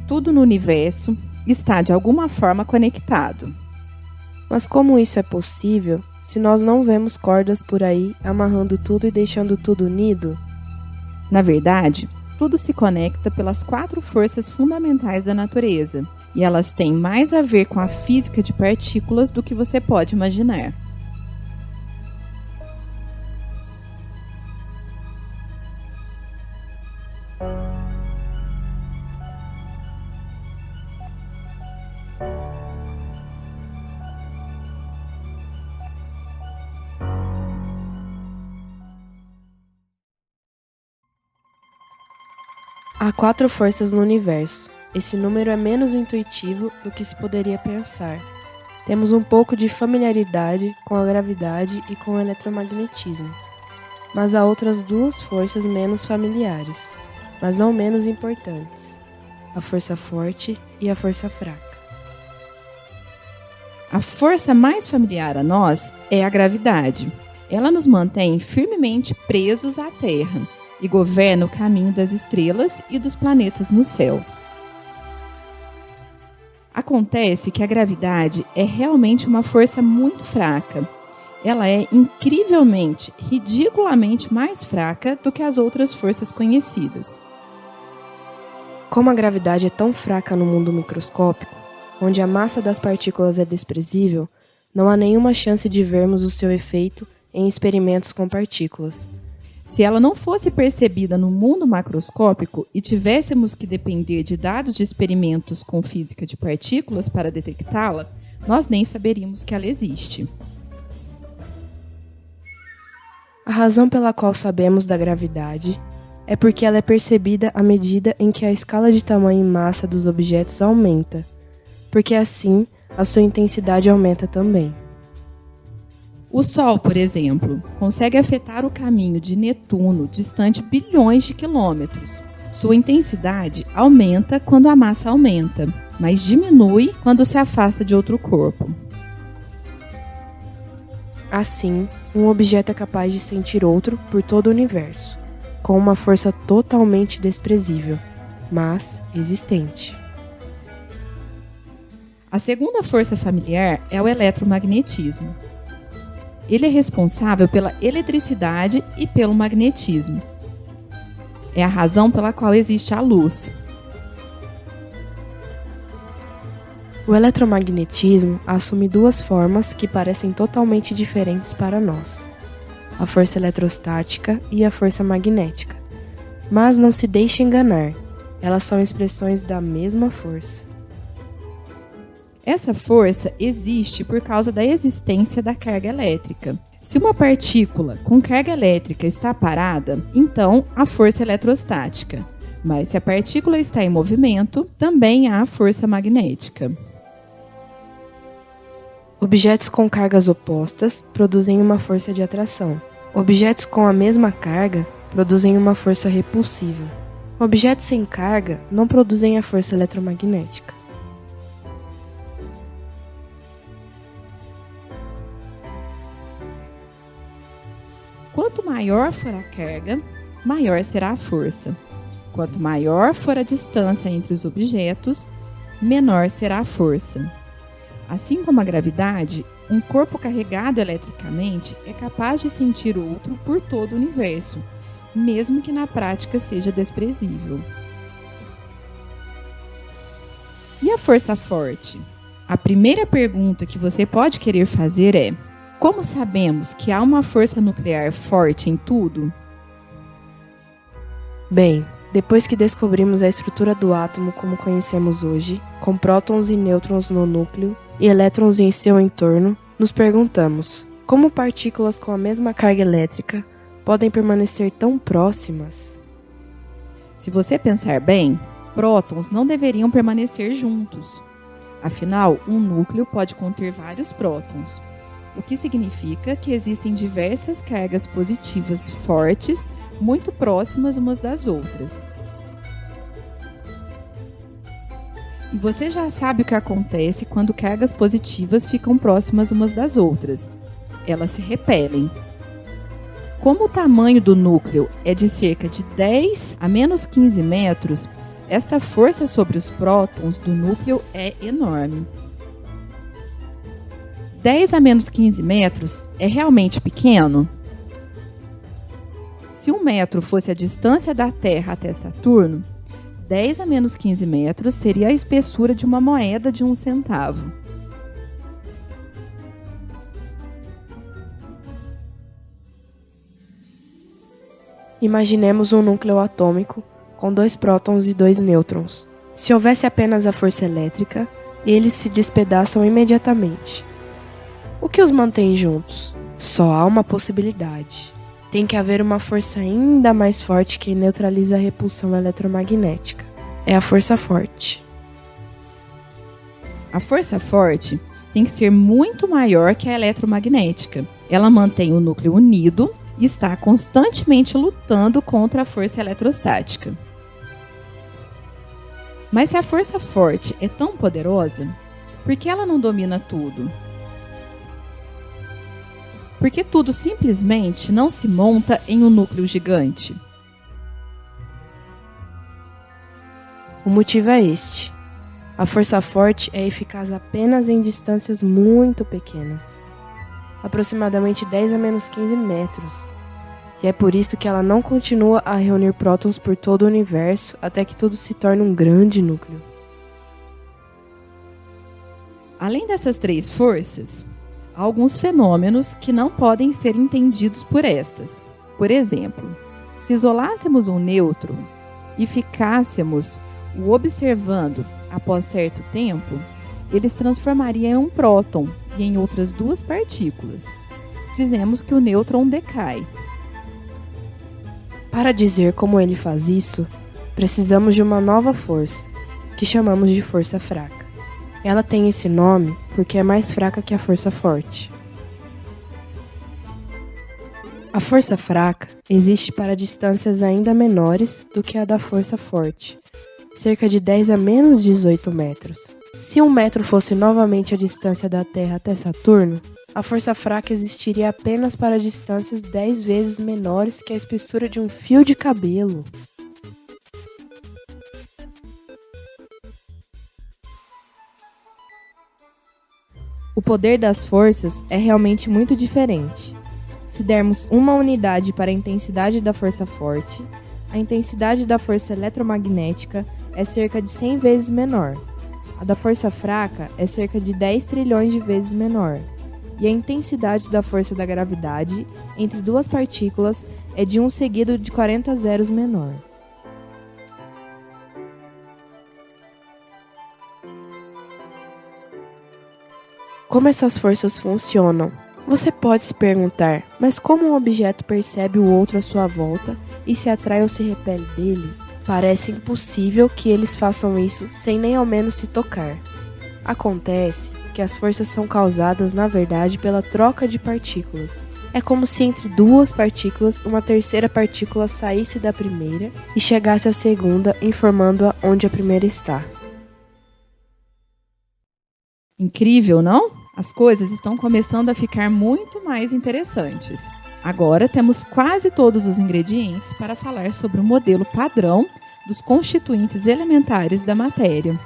Tudo no universo está de alguma forma conectado. Mas como isso é possível se nós não vemos cordas por aí amarrando tudo e deixando tudo unido? Na verdade, tudo se conecta pelas 4 forças fundamentais da natureza, e elas têm mais a ver com a física de partículas do que você pode imaginar. Há 4 forças no universo. Esse número é menos intuitivo do que se poderia pensar. Temos um pouco de familiaridade com a gravidade e com o eletromagnetismo. Mas há outras 2 forças menos familiares, mas não menos importantes: a força forte e a força fraca. A força mais familiar a nós é a gravidade. Ela nos mantém firmemente presos à Terra e governa o caminho das estrelas e dos planetas no céu. Acontece que a gravidade é realmente uma força muito fraca. Ela é incrivelmente, ridiculamente mais fraca do que as outras forças conhecidas. Como a gravidade é tão fraca no mundo microscópico, onde a massa das partículas é desprezível, não há nenhuma chance de vermos o seu efeito em experimentos com partículas. Se ela não fosse percebida no mundo macroscópico e tivéssemos que depender de dados de experimentos com física de partículas para detectá-la, nós nem saberíamos que ela existe. A razão pela qual sabemos da gravidade é porque ela é percebida à medida em que a escala de tamanho e massa dos objetos aumenta, porque assim a sua intensidade aumenta também. O Sol, por exemplo, consegue afetar o caminho de Netuno distante bilhões de quilômetros. Sua intensidade aumenta quando a massa aumenta, mas diminui quando se afasta de outro corpo. Assim, um objeto é capaz de sentir outro por todo o universo, com uma força totalmente desprezível, mas existente. A segunda força familiar é o eletromagnetismo. Ele é responsável pela eletricidade e pelo magnetismo. É a razão pela qual existe a luz. O eletromagnetismo assume 2 formas que parecem totalmente diferentes para nós: a força eletrostática e a força magnética. Mas não se deixe enganar, elas são expressões da mesma força. Essa força existe por causa da existência da carga elétrica. Se uma partícula com carga elétrica está parada, então há força eletrostática. Mas se a partícula está em movimento, também há força magnética. Objetos com cargas opostas produzem uma força de atração. Objetos com a mesma carga produzem uma força repulsiva. Objetos sem carga não produzem a força eletromagnética. Quanto maior for a carga, maior será a força. Quanto maior for a distância entre os objetos, menor será a força. Assim como a gravidade, um corpo carregado eletricamente é capaz de sentir outro por todo o universo, mesmo que na prática seja desprezível. E a força forte? A primeira pergunta que você pode querer fazer é: como sabemos que há uma força nuclear forte em tudo? Bem, depois que descobrimos a estrutura do átomo como conhecemos hoje, com prótons e nêutrons no núcleo e elétrons em seu entorno, nos perguntamos: como partículas com a mesma carga elétrica podem permanecer tão próximas? Se você pensar bem, prótons não deveriam permanecer juntos. Afinal, um núcleo pode conter vários prótons, o que significa que existem diversas cargas positivas fortes, muito próximas umas das outras. E você já sabe o que acontece quando cargas positivas ficam próximas umas das outras. Elas se repelem. Como o tamanho do núcleo é de cerca de 10 a menos 15 metros, esta força sobre os prótons do núcleo é enorme. 10 a menos 15 metros é realmente pequeno? Se 1 metro fosse a distância da Terra até Saturno, 10 a menos 15 metros seria a espessura de uma moeda de 1 centavo. Imaginemos um núcleo atômico com 2 prótons e 2 nêutrons. Se houvesse apenas a força elétrica, eles se despedaçam imediatamente. O que os mantém juntos? Só há uma possibilidade. Tem que haver uma força ainda mais forte que neutraliza a repulsão eletromagnética. É a força forte. A força forte tem que ser muito maior que a eletromagnética. Ela mantém o núcleo unido e está constantemente lutando contra a força eletrostática. Mas se a força forte é tão poderosa, por que ela não domina tudo? Porque tudo simplesmente não se monta em um núcleo gigante. O motivo é este. A força forte é eficaz apenas em distâncias muito pequenas, aproximadamente 10 a menos 15 metros. E é por isso que ela não continua a reunir prótons por todo o universo até que tudo se torne um grande núcleo. Além dessas 3 forças, há alguns fenômenos que não podem ser entendidos por estas. Por exemplo, se isolássemos um nêutron e ficássemos o observando após certo tempo, ele se transformaria em um próton e em outras 2 partículas. Dizemos que o nêutron decai. Para dizer como ele faz isso, precisamos de uma nova força, que chamamos de força fraca. Ela tem esse nome porque é mais fraca que a força forte. A força fraca existe para distâncias ainda menores do que a da força forte, cerca de 10 a menos 18 metros. Se 1 metro fosse novamente a distância da Terra até Saturno, a força fraca existiria apenas para distâncias 10 vezes menores que a espessura de um fio de cabelo. O poder das forças é realmente muito diferente. Se dermos uma unidade para a intensidade da força forte, a intensidade da força eletromagnética é cerca de 100 vezes menor. A da força fraca é cerca de 10 trilhões de vezes menor. E a intensidade da força da gravidade entre 2 partículas é de 1 seguido de 40 zeros menor. Como essas forças funcionam? Você pode se perguntar, mas como um objeto percebe o outro à sua volta e se atrai ou se repele dele? Parece impossível que eles façam isso sem nem ao menos se tocar. Acontece que as forças são causadas, na verdade, pela troca de partículas. É como se entre 2 partículas, uma terceira partícula saísse da primeira e chegasse à segunda, informando-a onde a primeira está. Incrível, não? As coisas estão começando a ficar muito mais interessantes. Agora temos quase todos os ingredientes para falar sobre o modelo padrão dos constituintes elementares da matéria.